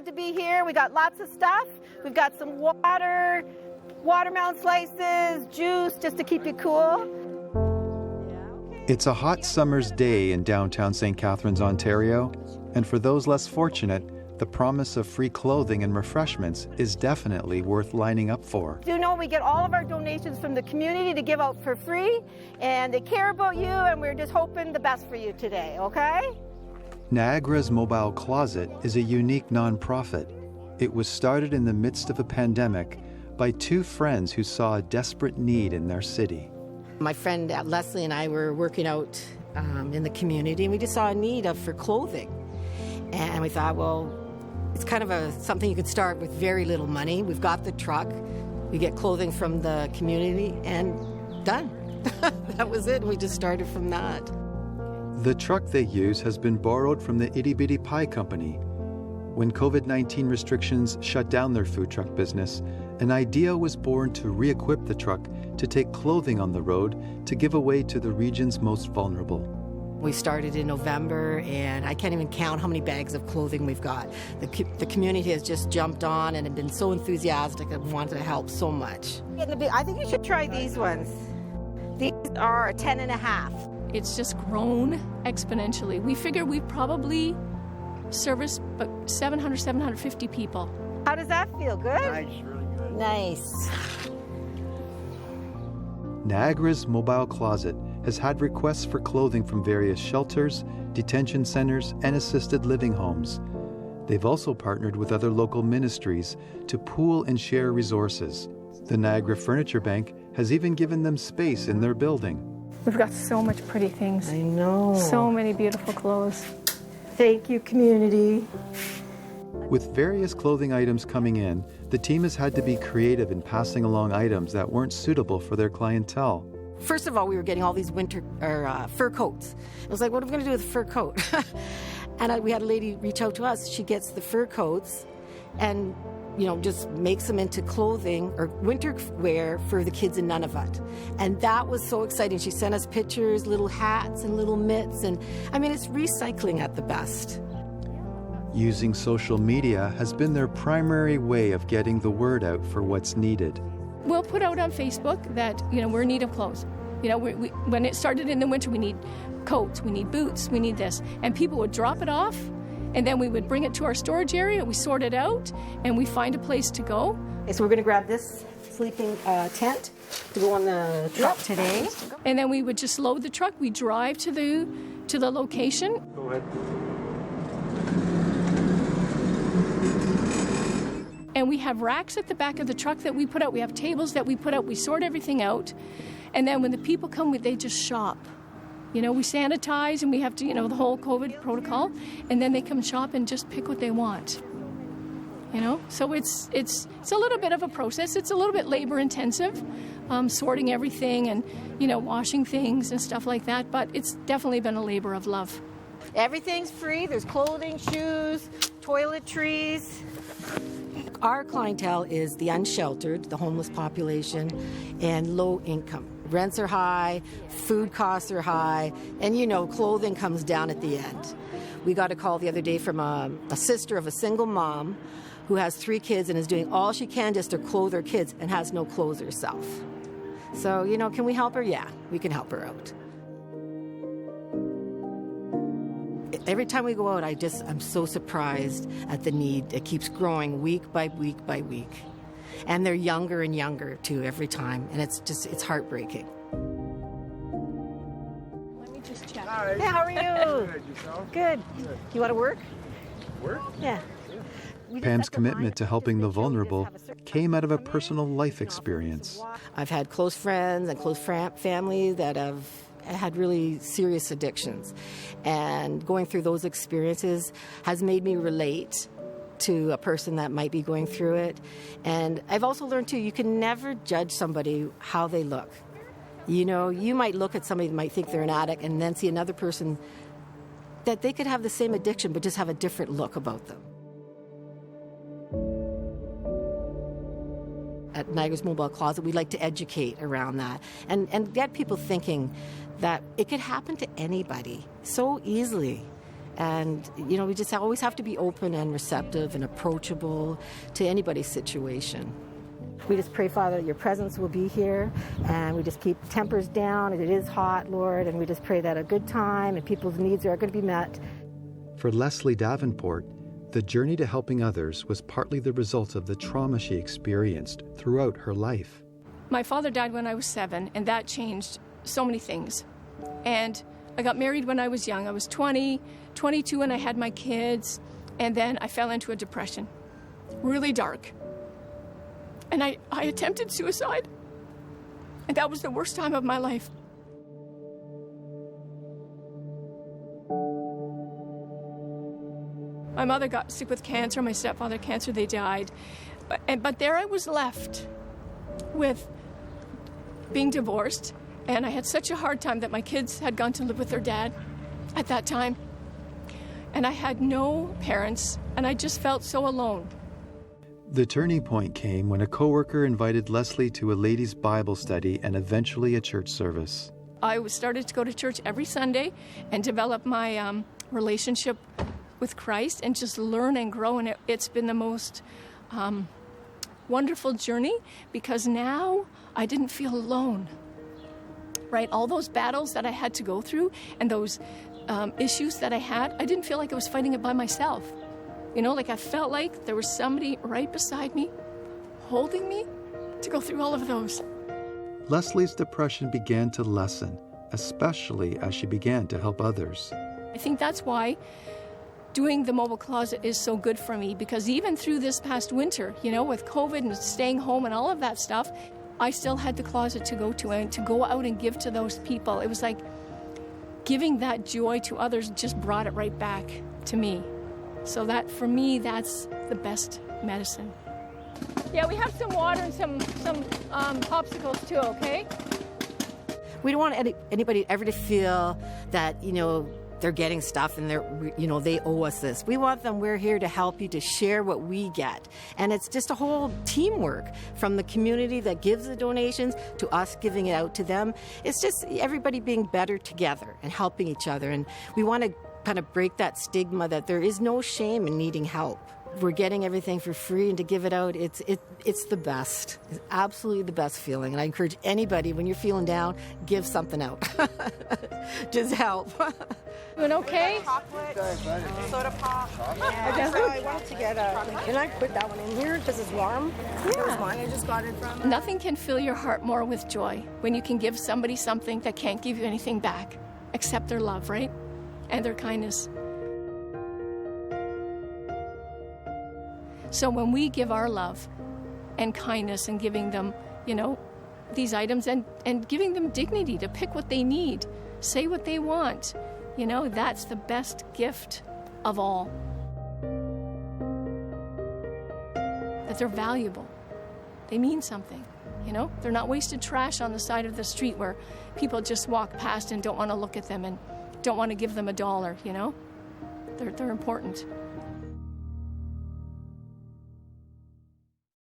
glad to be here. We got lots of stuff. We've got some water, watermelon slices, juice, just to keep you cool. It's a hot summer's day in downtown St. Catharines, Ontario, and for those less fortunate, the promise of free clothing and refreshments is definitely worth lining up for. Do know we get all of our donations from the community to give out for free, and they care about you, and we're just hoping the best for you today, okay? Niagara's Mobile Closet is a unique nonprofit. It was started in the midst of a pandemic by two friends who saw a desperate need in their city. My friend Leslie and I were working out in the community, and we just saw a need for clothing. And we thought, well, it's kind of something you could start with very little money. We've got the truck, we get clothing from the community, and done. That was it. We just started from that. The truck they use has been borrowed from the Itty Bitty Pie Company. When COVID-19 restrictions shut down their food truck business, an idea was born to re-equip the truck to take clothing on the road to give away to the region's most vulnerable. We started in November, and I can't even count how many bags of clothing we've got. The community has just jumped on and have been so enthusiastic and wanted to help so much. I think you should try these ones. These are 10.5. It's just grown exponentially. We figure we've probably serviced about 700, 750 people. How does that feel? Good? Nice, really good. Nice. Niagara's Mobile Closet has had requests for clothing from various shelters, detention centers, and assisted living homes. They've also partnered with other local ministries to pool and share resources. The Niagara Furniture Bank has even given them space in their building. We've got so much pretty things. I know. So many beautiful clothes. Thank you, community. With various clothing items coming in, the team has had to be creative in passing along items that weren't suitable for their clientele. First of all, we were getting all these winter fur coats. It was like, what are we going to do with a fur coat? And we had a lady reach out to us. She gets the fur coats and, just makes them into clothing or winter wear for the kids in Nunavut. And that was so exciting. She sent us pictures, little hats and little mitts. And it's recycling at the best. Using social media has been their primary way of getting the word out for what's needed. We'll put out on Facebook that, we're in need of clothes. When it started in the winter, we need coats, we need boots, we need this. And people would drop it off, and then we would bring it to our storage area, we sort it out, and we find a place to go. Okay, so we're going to grab this sleeping tent to go on the truck today. And then we would just load the truck, we drive to the location. Go ahead. And we have racks at the back of the truck that we put out. We have tables that we put out. We sort everything out. And then when the people come, they just shop. We sanitize and we have to, the whole COVID protocol. And then they come shop and just pick what they want. So it's a little bit of a process. It's a little bit labor intensive, sorting everything and, washing things and stuff like that. But it's definitely been a labor of love. Everything's free. There's clothing, shoes, toiletries. Our clientele is the unsheltered, the homeless population, and low income. Rents are high, food costs are high, and clothing comes down at the end. We got a call the other day from a sister of a single mom who has 3 kids and is doing all she can just to clothe her kids and has no clothes herself. So, can we help her? Yeah, we can help her out. Every time we go out, I'm so surprised at the need. It keeps growing week by week by week. And they're younger and younger, too, every time. And it's heartbreaking. Let me just check. Hi. Hey, how are you? Good, yourself? Good. You want to work? Work? Yeah. Pam's commitment to helping the vulnerable came out of a personal life experience. I've had close friends and close family that have had really serious addictions. And going through those experiences has made me relate to a person that might be going through it. And I've also learned, too, you can never judge somebody how they look. You might look at somebody that might think they're an addict and then see another person that they could have the same addiction but just have a different look about them. At Niagara's Mobile Closet, we like to educate around that and get people thinking that it could happen to anybody so easily. And, you know, we just always have to be open and receptive and approachable to anybody's situation. We just pray, Father, that your presence will be here, and we just keep tempers down. It is hot, Lord, and we just pray that a good time and people's needs are going to be met. For Leslie Davenport, the journey to helping others was partly the result of the trauma she experienced throughout her life. My father died when I was 7, and that changed so many things. And I got married when I was young. I was 20, 22 when I had my kids, and then I fell into a depression, really dark. And I attempted suicide, and that was the worst time of my life. My mother got sick with cancer, my stepfather cancer, they died. But there I was left with being divorced, and I had such a hard time that my kids had gone to live with their dad at that time. And I had no parents, and I just felt so alone. The turning point came when a coworker invited Leslie to a ladies' Bible study and eventually a church service. I started to go to church every Sunday and develop my relationship with Christ and just learn and grow. And it's been the most wonderful journey, because now I didn't feel alone, right? All those battles that I had to go through and those issues that I had, I didn't feel like I was fighting it by myself. You know, like I felt like there was somebody right beside me, holding me to go through all of those. Leslie's depression began to lessen, especially as she began to help others. I think that's why doing the mobile closet is so good for me, because even through this past winter, you know, with COVID and staying home and all of that stuff, I still had the closet to go to and to go out and give to those people. It was like giving that joy to others just brought it right back to me. So that, for me, that's the best medicine. Yeah, we have some water and some popsicles too, okay? We don't want anybody ever to feel that, you know, they're getting stuff and they owe us this. We want them, we're here to help you, to share what we get. And it's just a whole teamwork, from the community that gives the donations to us giving it out to them. It's just everybody being better together and helping each other. And we want to kind of break that stigma that there is no shame in needing help. We're getting everything for free, and to give it out, it's the best. It's absolutely the best feeling. And I encourage anybody, when you're feeling down, give something out. Just help. Doing okay? Soda pop. I wanted to get can I put that one in here because it's warm? Yeah. That was mine. I just got it from. Nothing can fill your heart more with joy when you can give somebody something that can't give you anything back except their love, right? And their kindness. So when we give our love and kindness and giving them, you know, these items and giving them dignity to pick what they need, say what they want, you know, that's the best gift of all. That they're valuable. They mean something, you know? They're not wasted trash on the side of the street where people just walk past and don't want to look at them and don't want to give them $1, you know? They're important.